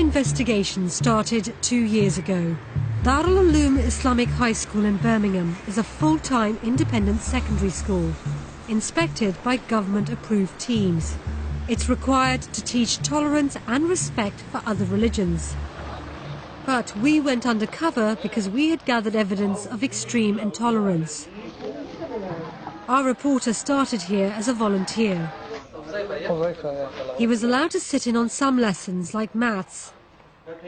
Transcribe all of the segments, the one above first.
investigation started 2 years ago. Darul Uloom Islamic High School in Birmingham is a full-time independent secondary school, inspected by government-approved teams. It's required to teach tolerance and respect for other religions. But we went undercover because we had gathered evidence of extreme intolerance. Our reporter started here as a volunteer. He was allowed to sit in on some lessons like maths,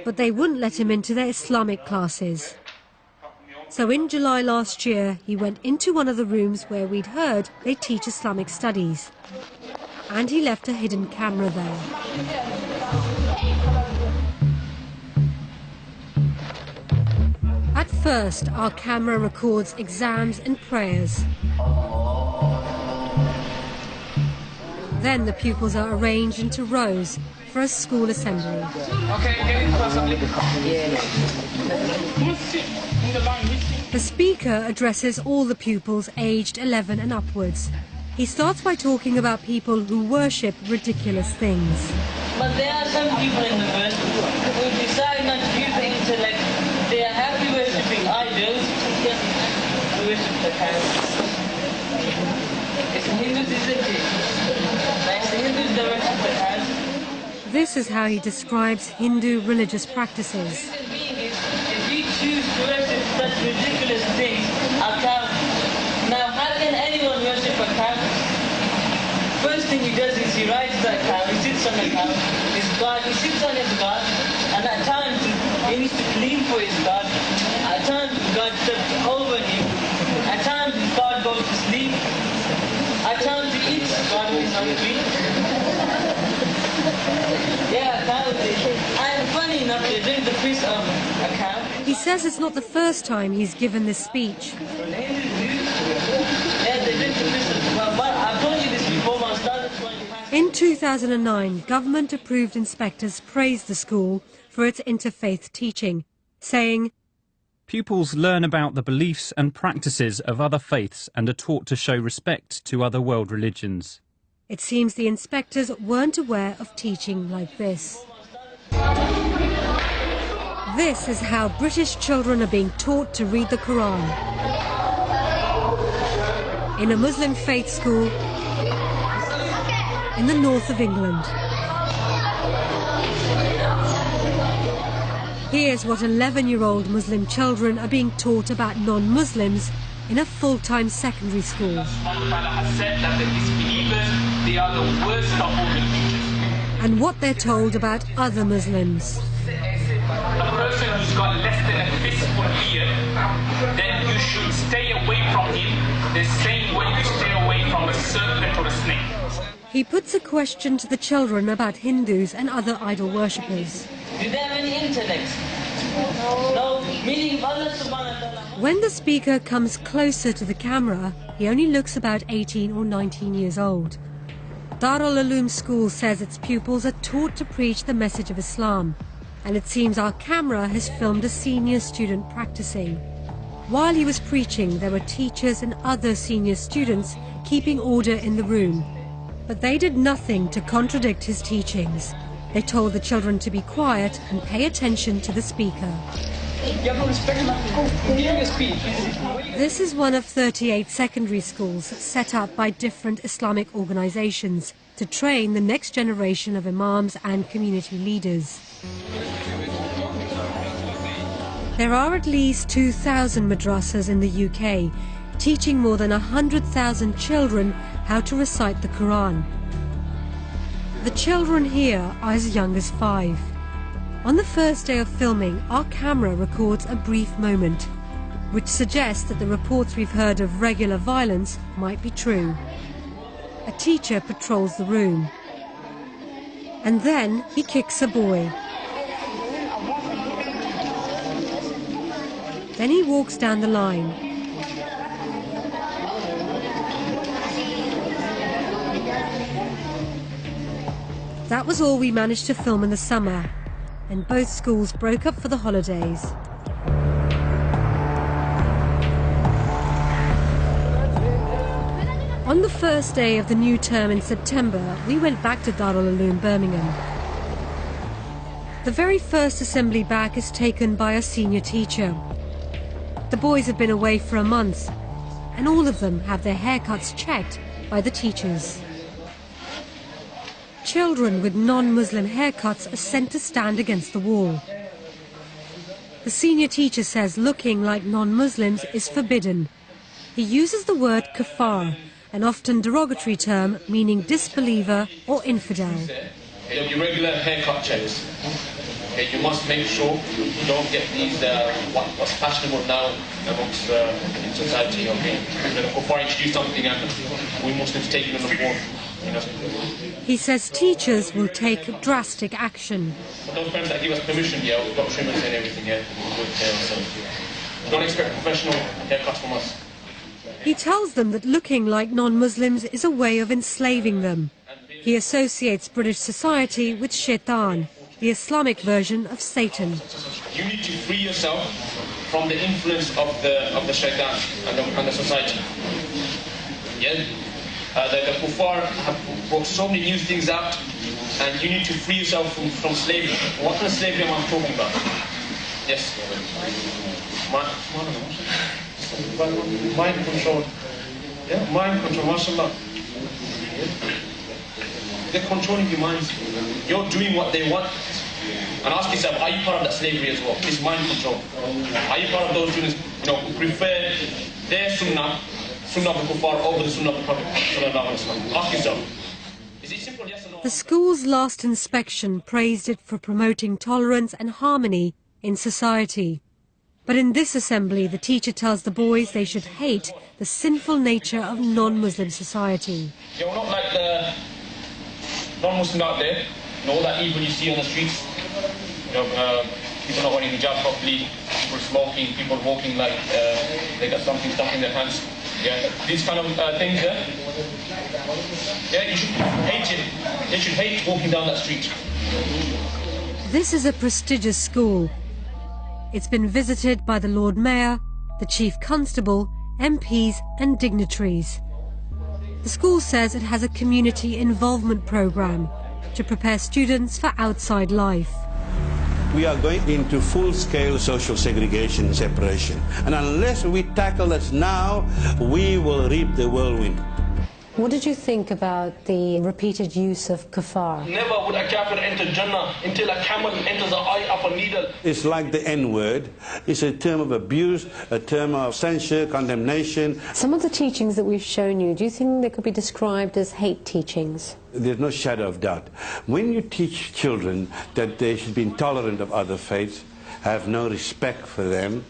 but they wouldn't let him into their Islamic classes. So in July last year, he went into one of the rooms where we'd heard they teach Islamic studies. And he left a hidden camera there. At first, our camera records exams and prayers. Then the pupils are arranged into rows for a school assembly. The speaker addresses all the pupils aged 11 and upwards. He starts by talking about people who worship ridiculous things. But there are some people in the world who decide not to use the intellect. They are happy worshipping idols, who worship the cows. It's Hindus, isn't it? Like the Hindus that worship the cows. This is how he describes Hindu religious practices. If we choose to worship such ridiculous things, a cow. Now, how can anyone worship a cow? First thing he does is he rides that cow, he sits on the cow, his God, he sits on his God, and at times he needs to clean for his God. At times God steps over him. At times God goes to sleep. At times he eats God when he's hungry. Yeah, cows. And funny enough, they drink the piss of a cow. He says it's not the first time he's given this speech. In 2009, government-approved inspectors praised the school for its interfaith teaching, saying, "Pupils learn about the beliefs and practices of other faiths and are taught to show respect to other world religions." It seems the inspectors weren't aware of teaching like this. This is how British children are being taught to read the Quran. In a Muslim faith school in the north of England. Here's what 11-year-old Muslim children are being taught about non-Muslims in a full-time secondary school. Allah has said that the disbelievers, they are the worst of all the creatures. And what they're told about other Muslims. A person who's got less than a fistful beard, then you should stay away from him the same way you stay away from a serpent or a snake. He puts a question to the children about Hindus and other idol worshippers. Do they have any intellect? No. Meaning Allah subhanahu wa ta'ala. When the speaker comes closer to the camera, he only looks about 18 or 19 years old. Darul Uloom School says its pupils are taught to preach the message of Islam, and it seems our camera has filmed a senior student practicing. While he was preaching, there were teachers and other senior students keeping order in the room. But they did nothing to contradict his teachings. They told the children to be quiet and pay attention to the speaker. This is one of 38 secondary schools set up by different Islamic organizations to train the next generation of imams and community leaders. There are at least 2,000 madrasas in the UK, teaching more than 100,000 children how to recite the Quran. The children here are as young as 5. On the first day of filming, our camera records a brief moment, which suggests that the reports we've heard of regular violence might be true. A teacher patrols the room. And then he kicks a boy. Then he walks down the line. That was all we managed to film in the summer, and both schools broke up for the holidays. On the first day of the new term in September, we went back to Darul Uloom Birmingham. The very first assembly back is taken by a senior teacher. The boys have been away for a month, and all of them have their haircuts checked by the teachers. Children with non-Muslim haircuts are sent to stand against the wall. The senior teacher says looking like non-Muslims is forbidden. He uses the word kafar, an often derogatory term meaning disbeliever or infidel. There'll be regular haircut checks. You must make sure you don't get these what's fashionable now amongst in society. Okay, the kafar introduced something and we Muslims take it on the board. He says teachers will take drastic action. Those parents that give us permission, yeah, we've got trimmers and everything, yeah, good hair, so don't expect professional haircuts from us. He tells them that looking like non-Muslims is a way of enslaving them. He associates British society with shaitan, the Islamic version of Satan. You need to free yourself from the influence of the shaitan and the society. Yeah? The kuffar have brought so many new things out, and you need to free yourself from slavery. What kind of slavery am I talking about? Yes. Mind control. Yeah, mind control, mashallah. They're controlling your minds. You're doing what they want. And ask yourself, are you part of that slavery as well? This mind control. Are you part of those students, who prefer their sunnah of the kuffar over the sunnah of the Prophet? Ask yourself. Is it simple, yes or no? The school's last inspection praised it for promoting tolerance and harmony in society. But in this assembly, the teacher tells the boys they should hate the sinful nature of non-Muslim society. You're not like the non-Muslim out there, all that evil you see on the streets. People not wearing hijab properly, people smoking, people walking like they got something stuck in their hands. Yeah, these kind of things, yeah? Yeah, you should hate it. You should hate walking down that street. This is a prestigious school. It's been visited by the Lord Mayor, the Chief Constable, MPs and dignitaries. The school says it has a community involvement programme to prepare students for outside life. We are going into full-scale social segregation and separation. And unless we tackle this now, we will reap the whirlwind. What did you think about the repeated use of kafar? Never would a kafir enter Jannah until a camel enters an eye up a needle. It's like the N-word. It's a term of abuse, a term of censure, condemnation. Some of the teachings that we've shown you, do you think they could be described as hate teachings? There's no shadow of doubt. When you teach children that they should be intolerant of other faiths, have no respect for them,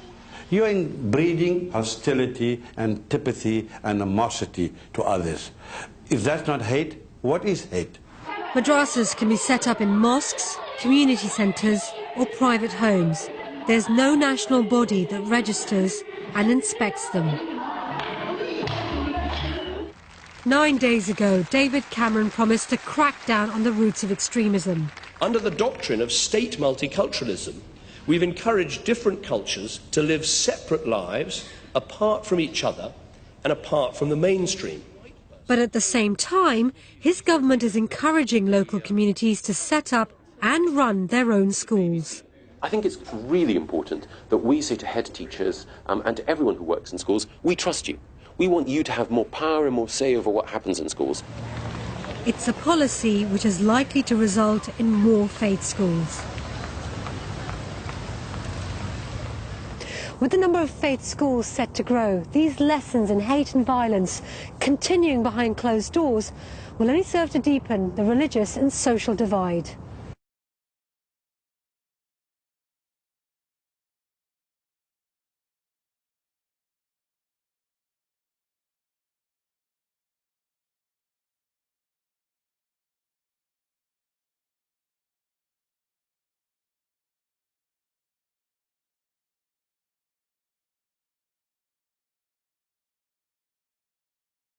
you're breeding hostility, antipathy, and animosity to others. If that's not hate, what is hate? Madrasas can be set up in mosques, community centres or private homes. There's no national body that registers and inspects them. 9 days ago, David Cameron promised to crack down on the roots of extremism. Under the doctrine of state multiculturalism, we've encouraged different cultures to live separate lives apart from each other and apart from the mainstream. But at the same time, his government is encouraging local communities to set up and run their own schools. I think it's really important that we say to head teachers and to everyone who works in schools, we trust you. We want you to have more power and more say over what happens in schools. It's a policy which is likely to result in more faith schools. With the number of faith schools set to grow, these lessons in hate and violence continuing behind closed doors will only serve to deepen the religious and social divide.